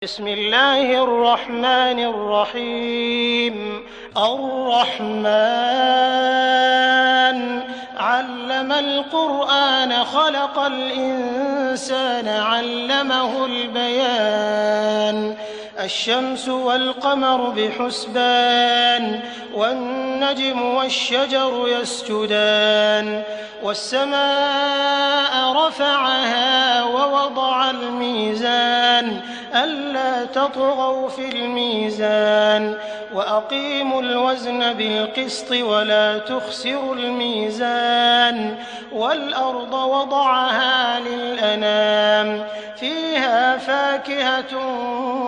بسم الله الرحمن الرحيم. الرحمن علم القرآن خلق الإنسان علمه البيان. الشمس والقمر بحسبان والنجم والشجر يسجدان والسماء رفعها ووضع الميزان ألا تطغوا في الميزان وأقيموا الوزن بالقسط ولا تخسروا الميزان والأرض وضعها للأنام فيها فاكهة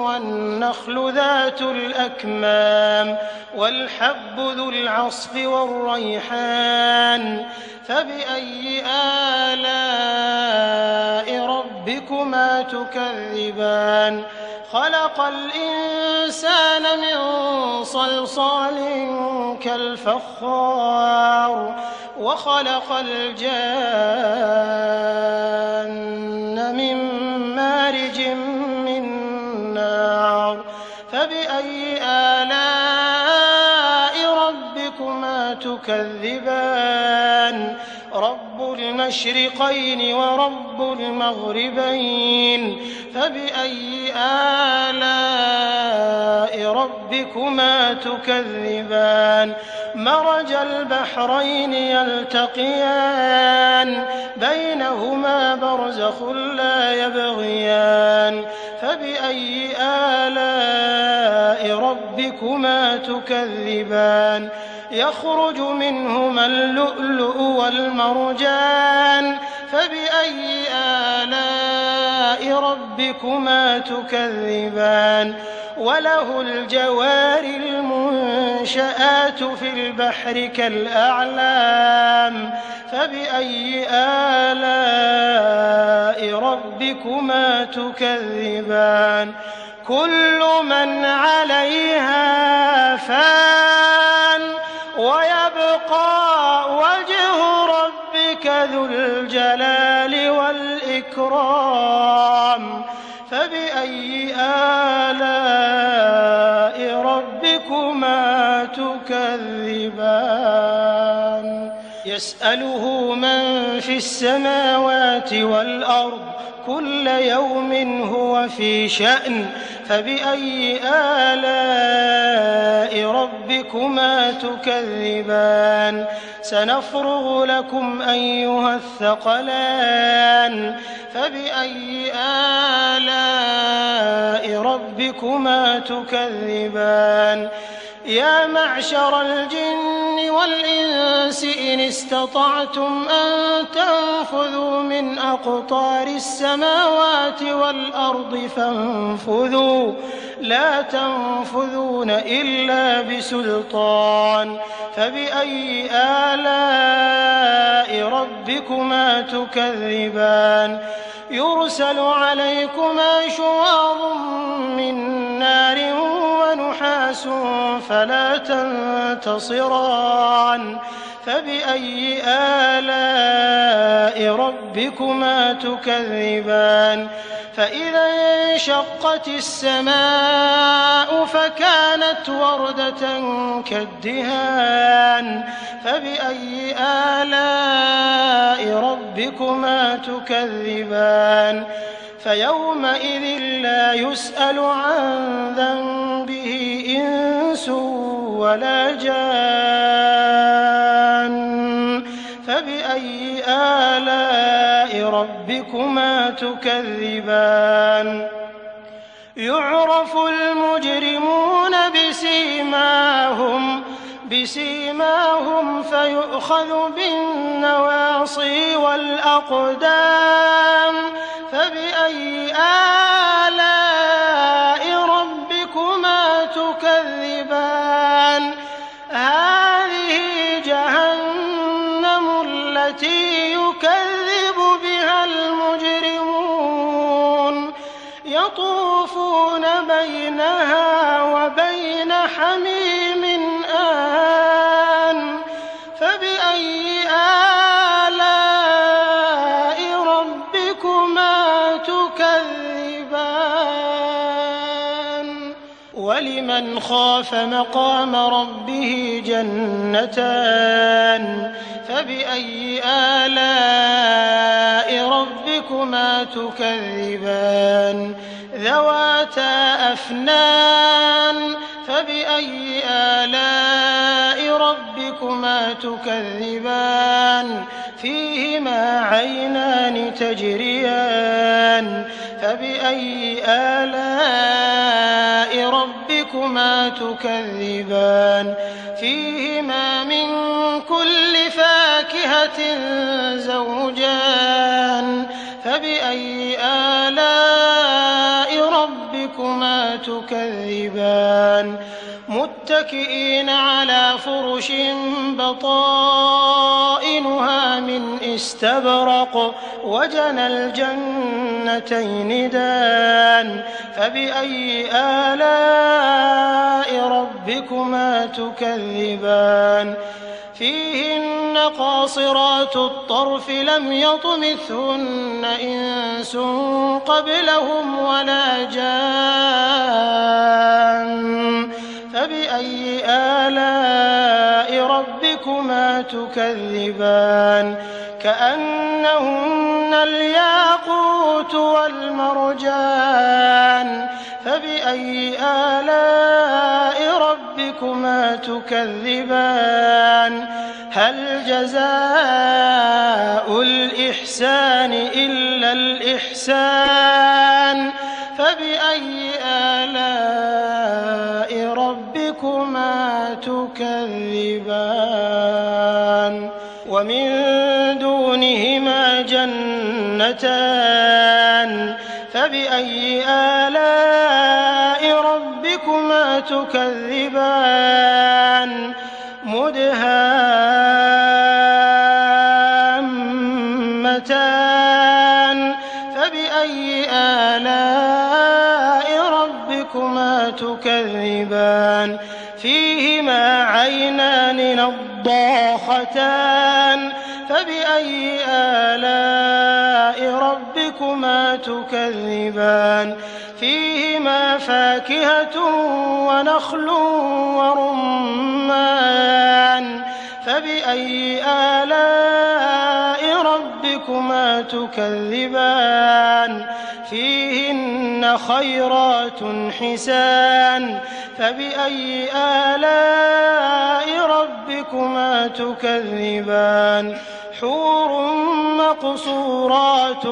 والنخل ذات الأكمام والحب ذو العصف والريحان فبأي آلاء ربكما تكذبان. خلق الإنسان من صلصال كالفخار وخلق الجان من مارج من نار فبأي آلاء ربكما تكذبان. رب المشرقين ورب المغربين فبأي آلاء ربكما تكذبان. مرج البحرين يلتقيان بينهما برزخ لا يبغيان فبأي آلاء ربكما تكذبان. يخرج منهما اللؤلؤ والمرجان فبأي آلاء ربكما تكذبان. وله الجوار المنشآت في البحر كالأعلام فبأي آلاء ربكما تكذبان. كل من عليها فان ويبقى وجه ربك ذو الجلال والإكرام فبأي آلاء ربكما تكذبان. يسأله من في السماوات والأرض كل يوم هو في شأن فبأي آلاء ربكما تكذبان. سنفرغ لكم أيها الثقلان فبأي آلاء ربكما تكذبان. يا معشر الجن والإنس إن استطعتم أن تنفذوا من أقطار السماوات والأرض فانفذوا لا تنفذون إلا بسلطان فبأي آلاء ربكما تكذبان. يرسل عليكما شواظ من نار ونحاس فلا تنتصران فبأي آلاء ربكما تكذبان. فإذا انشقت السماء فكانت وردة كالدهان فبأي آلاء ربكما تكذبان. فيومئذ لا يسأل عن ذنبه إنس ولا جان فبأي آلاء ربكما تكذبان. يعرف المجرمون بسيماهم فيؤخذ بالنواصي والأقدام فبأي آلاء ربكما تكذبان. هذه جهنم التي يكذب بها المجرمون يطوفون بينها وبين حميم آن فبأي آلاء ربكما ولمن خاف مقام ربه جنتان فبأي آلاء ربكما تكذبان ذواتا أفنان فبأي آلاء ربكما تكذبان فيهما عينان تجريان فبأي آلاء ربكما تكذبان فيهما من كل فاكهة زوجان فبأي آلاء ربكما تكذبان متكئين على فرش بطائنها من استبرق وجنى الجنتين دان فبأي آلاء ربكما تكذبان فيهن قاصرات الطرف لم يطمثهن إنس قبلهم ولا جان فبأي آلاء ربكما تكذبان كأنهن الياقوت والمرجان فبأي آلاء ربكما تكذبان هل جزاء الإحسان إلا الإحسان فبأي آلاء ربكما تكذبان ومن دونهما جنتان فبأي آلاء ربكما تكذبان مدهامتان فبأي آلاء ربكما تكذبان فيهما عينان نضاختان فبأي آلاء ربكما تكذبان فيهما فاكهة ونخل ورمان فبأي آلاء ربكما تكذبان فيهن خيرات حسان فبأي آلاء ربكما تكذبان حور مقصورات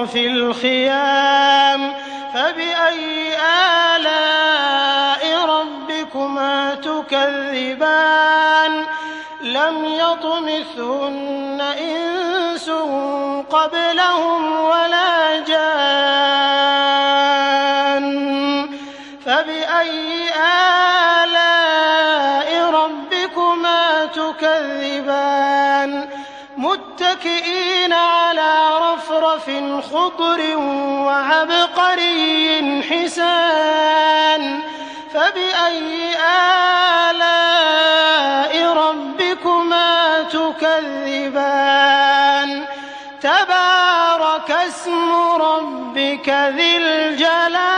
في الخيام فبأي آلاء ربكما تكذبان لم يطمثهن إنس قبلهم ولا جان فبأي آلاء ربكما تكذبان متكئين على رفرف خضر وعبقري حسان فبأي آلاء ربكما تكذبان تبارك اسم ربك ذي الجلال